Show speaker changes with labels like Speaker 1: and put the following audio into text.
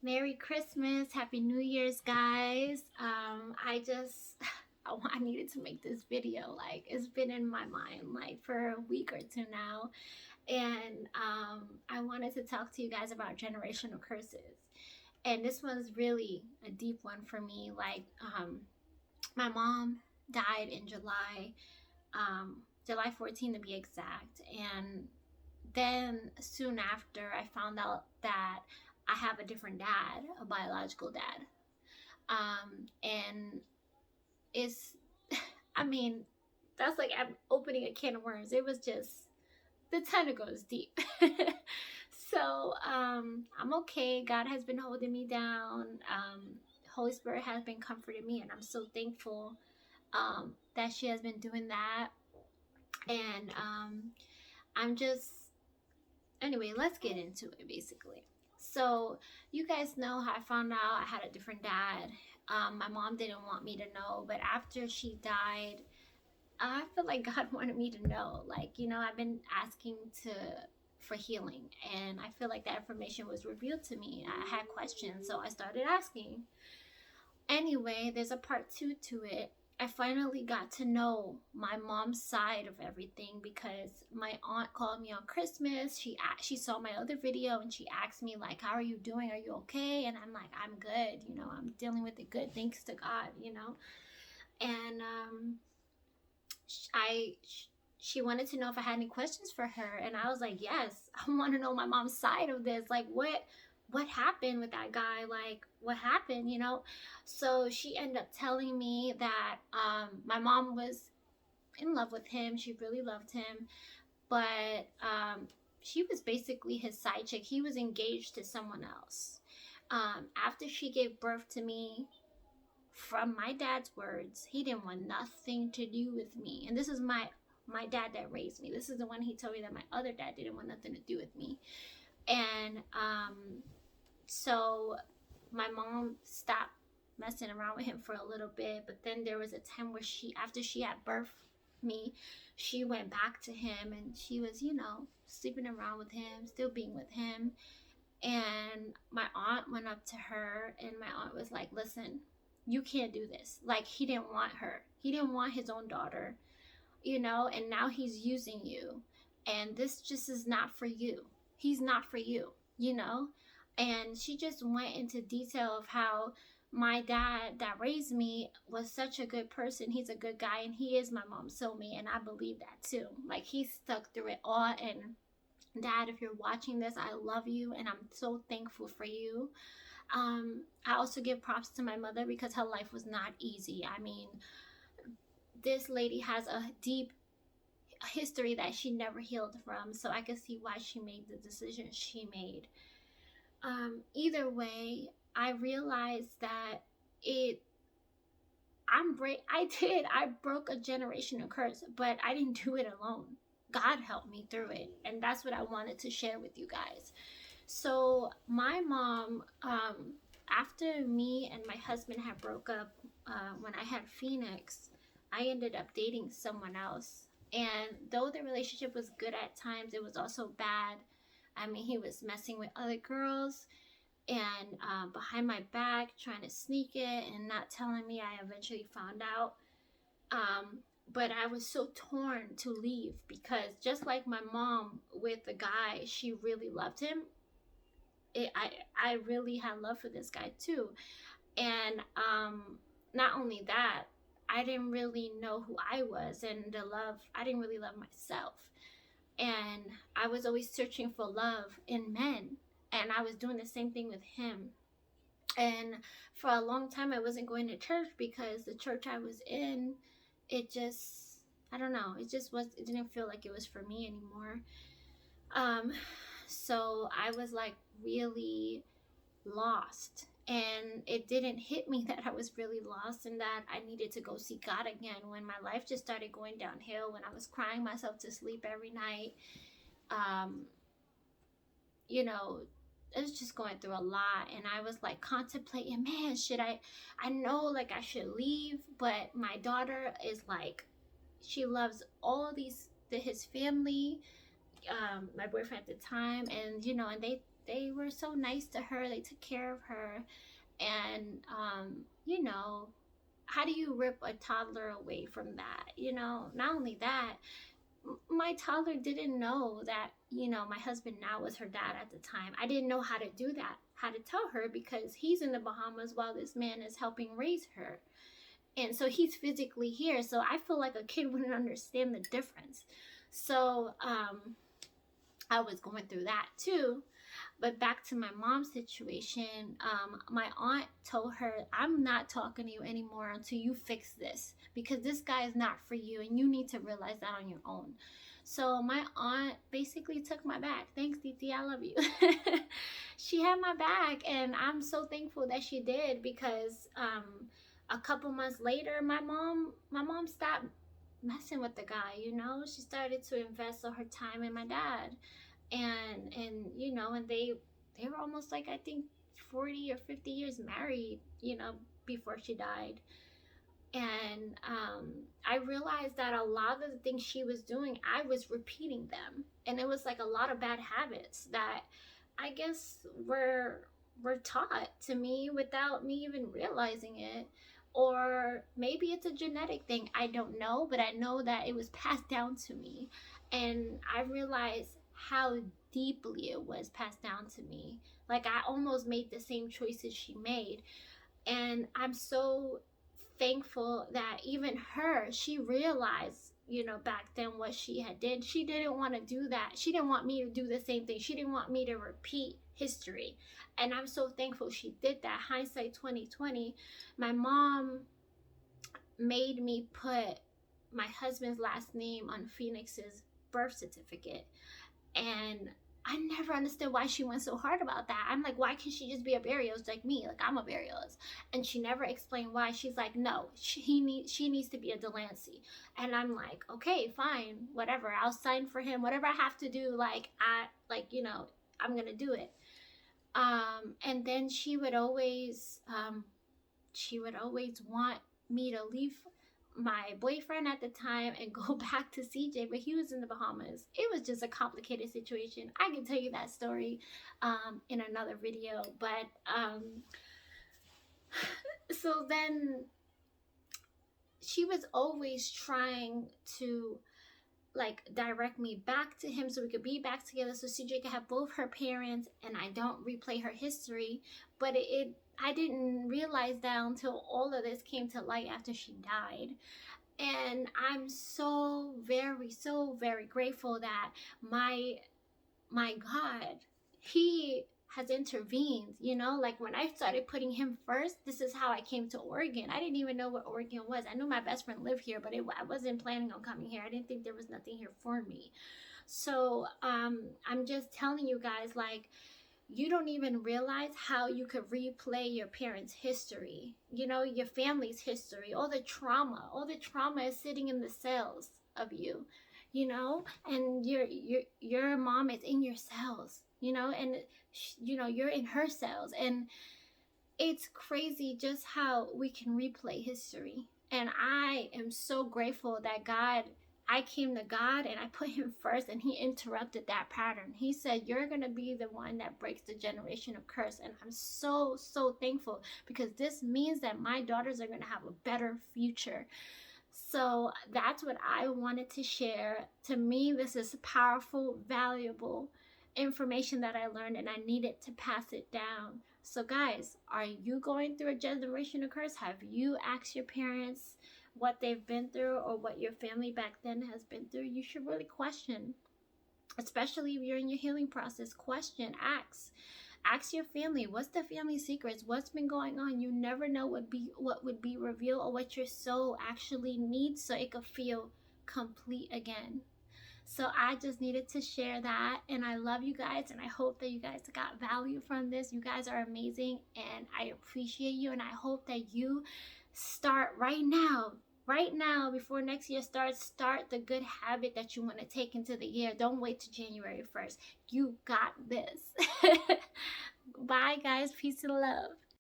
Speaker 1: Merry Christmas, Happy New Year's, guys. I needed to make this video. Like, it's been in my mind like for a week or two now, and I wanted to talk to you guys about generational curses. And this one's really a deep one for me. My mom died in July 14 to be exact, and then soon after, I found out that I have a different dad, a biological dad. And it's, I mean, that's like I'm opening a can of worms. It was just, the tentacles deep. I'm okay. God has been holding me down. Holy Spirit has been comforting me, and I'm so thankful that she has been doing that. And I'm just anyway, let's get into it basically. So, you guys know how I found out I had a different dad. My mom didn't want me to know, but after she died, I feel like God wanted me to know. I've been asking for healing, and I feel like that information was revealed to me. I had questions, so I started asking. Anyway, there's a part two to it. I finally got to know my mom's side of everything because my aunt called me on Christmas. She saw my other video and she asked me like, "How are you doing? Are you okay?" And I'm like, "I'm good. I'm dealing with it good, thanks to God." And I she wanted to know if I had any questions for her, and I was like, "Yes, I want to know my mom's side of this. Like, what happened with that guy? Like, what happened?" So she ended up telling me that my mom was in love with him. She really loved him, but she was basically his side chick. He was engaged to someone else. After she gave birth to me, from my dad's words, he didn't want nothing to do with me. And this is my dad that raised me. This is the one he told me that my other dad didn't want nothing to do with me. And so my mom stopped messing around with him for a little bit, but then there was a time where after she had birthed me, she went back to him, and she was, sleeping around with him, still being with him. And my aunt went up to her, and my aunt was like, "Listen, you can't do this." Like, he didn't want her. He didn't want his own daughter, and now he's using you. And this just is not for you. He's not for you. And she just went into detail of how my dad that raised me was such a good person. He's a good guy, and he is my mom's soulmate, and I believe that too. Like, he stuck through it all. And Dad, if you're watching this, I love you, and I'm so thankful for you. I also give props to my mother because her life was not easy. I mean, this lady has a deep history that she never healed from, so I can see why she made the decision she made. Either way, I realized that I broke a generational curse, but I didn't do it alone. God helped me through it, and that's what I wanted to share with you guys. So my mom, after me and my husband had broke up, when I had Phoenix, I ended up dating someone else. And though the relationship was good at times, it was also bad. I mean, he was messing with other girls, and behind my back, trying to sneak it and not telling me. I eventually found out. But I was so torn to leave because just like my mom with the guy, she really loved him. I really had love for this guy too. And not only that, I didn't really know who I was, and I didn't really love myself. And I was always searching for love in men, and I was doing the same thing with him. And for a long time, I wasn't going to church because the church I was in, it just, I don't know, it didn't feel like it was for me anymore. So I was like really lost, and it didn't hit me that I was really lost and that I needed to go see God again when my life just started going downhill, when I was crying myself to sleep every night. It was just going through a lot, and I was like contemplating, man, I know like I should leave, but my daughter is like, she loves his family, my boyfriend at the time, and and they were so nice to her. They took care of her. And you know, how do you rip a toddler away from that? You know, not only that, my toddler didn't know that, you know, my husband now was her dad at the time. I didn't know how to do that, how to tell her, because he's in the Bahamas while this man is helping raise her. And so he's physically here. So I feel like a kid wouldn't understand the difference. So I was going through that too. But back to my mom's situation, my aunt told her, I'm not talking to you anymore until you fix this, because this guy is not for you and you need to realize that on your own. So my aunt basically took my back. Thanks, Titi, I love you. She had my back, and I'm so thankful that she did, because a couple months later, my mom stopped messing with the guy. You know, she started to invest all her time in my dad. And you know, and they were almost like, I think 40 or 50 years married, you know, before she died. And I realized that a lot of the things she was doing, I was repeating them, and it was like a lot of bad habits that I guess were taught to me without me even realizing it. Or maybe it's a genetic thing, I don't know, but I know that it was passed down to me. And I realized how deeply it was passed down to me. Like, I almost made the same choices she made. And I'm so thankful that even her, she realized, you know, back then what she had did. She didn't want to do that. She didn't want me to do the same thing. She didn't want me to repeat history. And I'm so thankful she did that. Hindsight 2020. My mom made me put my husband's last name on Phoenix's birth certificate. And I never understood why she went so hard about that. I'm like, why can't she just be a Barrios like me? Like, I'm a Barrios. And she never explained why. She's like, no, she needs to be a Delancey. And I'm like, okay, fine, whatever. I'll sign for him. Whatever I have to do, you know, I'm going to do it. And then she would always want me to leave my boyfriend at the time and go back to CJ, but he was in the Bahamas. It was just a complicated situation. I can tell you that story in another video. But so then she was always trying to like direct me back to him so we could be back together, so CJ could have both her parents and I don't replay her history. But I didn't realize that until all of this came to light after she died. And I'm so very grateful that my God, he has intervened. You know, like when I started putting him first, this is how I came to Oregon. I didn't even know what Oregon was. I knew my best friend lived here, but I wasn't planning on coming here. I didn't think there was nothing here for me. So I'm just telling you guys, like, you don't even realize how you could replay your parents' history, you know, your family's history. All the trauma is sitting in the cells of you, you know, and your mom is in your cells, you know, and you know, you're in her cells. And it's crazy just how we can replay history. And I am so grateful that I came to God and I put him first, and he interrupted that pattern. He said, you're going to be the one that breaks the generation of curse. And I'm so thankful, because this means that my daughters are going to have a better future. So that's what I wanted to share. To me, this is powerful, valuable information that I learned, and I needed to pass it down. So guys, are you going through a generational curse? Have you asked your parents what they've been through, or what your family back then has been through? You should really question, especially if you're in your healing process. Question, ask your family, what's the family secrets, what's been going on. You never know what would be revealed, or what your soul actually needs, so it could feel complete again. So I just needed to share that, and I love you guys, and I hope that you guys got value from this. You guys are amazing, and I appreciate you, and I hope that you start right now, before next year starts. Start the good habit that you want to take into the year. Don't wait till January 1st. You got this. Bye guys, peace and love.